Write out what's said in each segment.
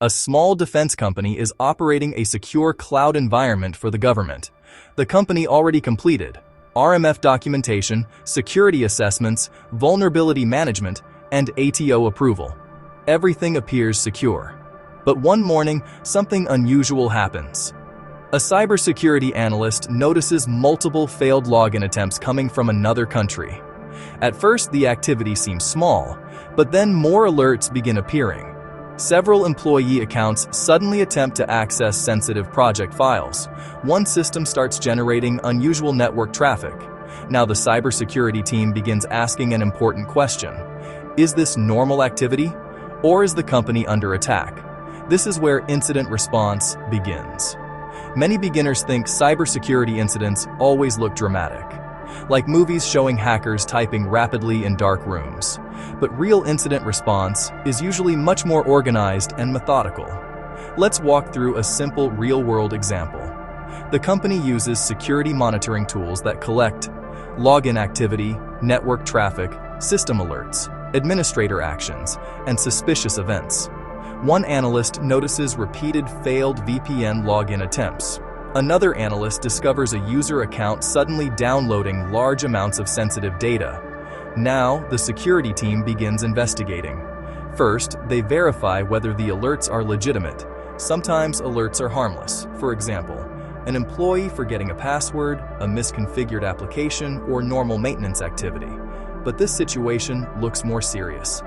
A small defense company is operating a secure cloud environment for the government. The company already completed RMF documentation, security assessments, vulnerability management, and ATO approval. Everything appears secure. But one morning, something unusual happens. A cybersecurity analyst notices multiple failed login attempts coming from another country. At first, the activity seems small, but then more alerts begin appearing. Several employee accounts suddenly attempt to access sensitive project files. One system starts generating unusual network traffic. Now the cybersecurity team begins asking an important question. Is this normal activity, or is the company under attack? This is where incident response begins. Many beginners think cybersecurity incidents always look dramatic, like movies showing hackers typing rapidly in dark rooms. But real incident response is usually much more organized and methodical. Let's walk through a simple real-world example. The company uses security monitoring tools that collect login activity, network traffic, system alerts, administrator actions, and suspicious events. One analyst notices repeated failed VPN login attempts. Another analyst discovers a user account suddenly downloading large amounts of sensitive data. Now, the security team begins investigating. First, they verify whether the alerts are legitimate. Sometimes alerts are harmless. For example, an employee forgetting a password, a misconfigured application, or normal maintenance activity. But this situation looks more serious.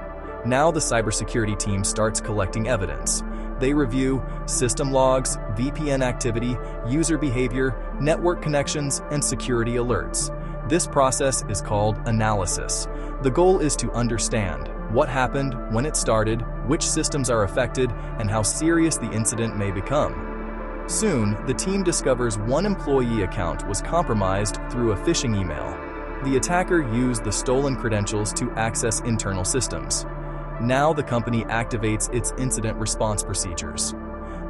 Now the cybersecurity team starts collecting evidence. They review system logs, VPN activity, user behavior, network connections, and security alerts. This process is called analysis. The goal is to understand what happened, when it started, which systems are affected, and how serious the incident may become. Soon, the team discovers one employee account was compromised through a phishing email. The attacker used the stolen credentials to access internal systems. Now the company activates its incident response procedures.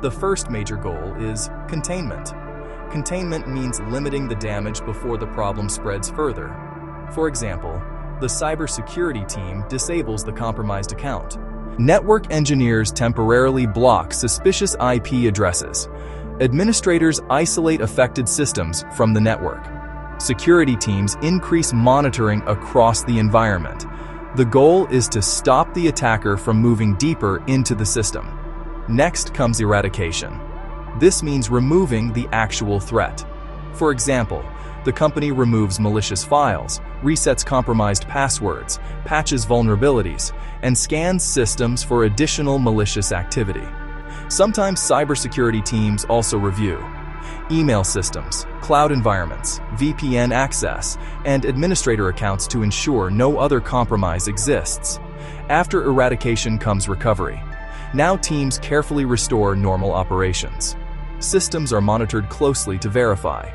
The first major goal is containment. Containment means limiting the damage before the problem spreads further. For example, the cybersecurity team disables the compromised account. Network engineers temporarily block suspicious IP addresses. Administrators isolate affected systems from the network. Security teams increase monitoring across the environment. The goal is to stop the attacker from moving deeper into the system. Next comes eradication. This means removing the actual threat. For example, the company removes malicious files, resets compromised passwords, patches vulnerabilities, and scans systems for additional malicious activity. Sometimes cybersecurity teams also review email systems, cloud environments, VPN access, and administrator accounts to ensure no other compromise exists. After eradication comes recovery. Now teams carefully restore normal operations. Systems are monitored closely to verify.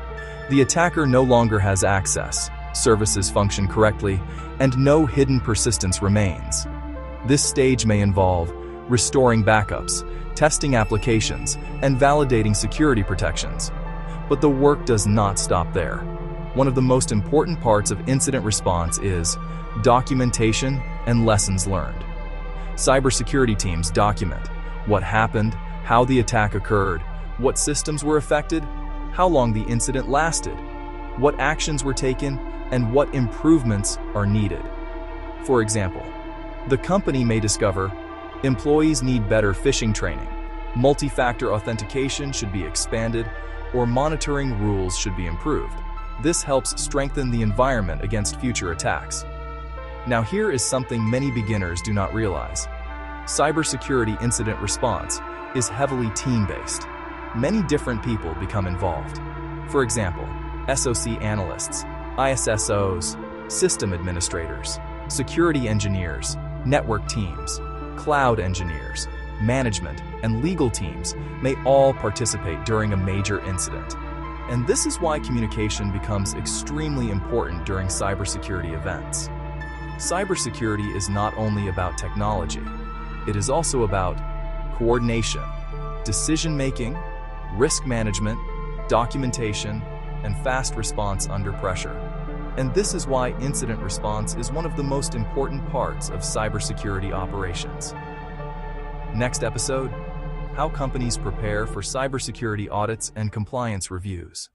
The attacker no longer has access, services function correctly, and no hidden persistence remains. This stage may involve restoring backups, testing applications, and validating security protections. But the work does not stop there. One of the most important parts of incident response is documentation and lessons learned. Cybersecurity teams document what happened, how the attack occurred, what systems were affected, how long the incident lasted, what actions were taken, and what improvements are needed. For example, the company may discover employees need better phishing training, multi-factor authentication should be expanded, or monitoring rules should be improved. This helps strengthen the environment against future attacks. Now here is something many beginners do not realize. Cybersecurity incident response is heavily team-based. Many different people become involved. For example, SOC analysts, ISSOs, system administrators, security engineers, network teams, cloud engineers, management, and legal teams may all participate during a major incident. And this is why communication becomes extremely important during cybersecurity events. Cybersecurity is not only about technology, it is also about coordination, decision-making, risk management, documentation, and fast response under pressure. And this is why incident response is one of the most important parts of cybersecurity operations. Next episode, How companies prepare for cybersecurity audits and compliance reviews.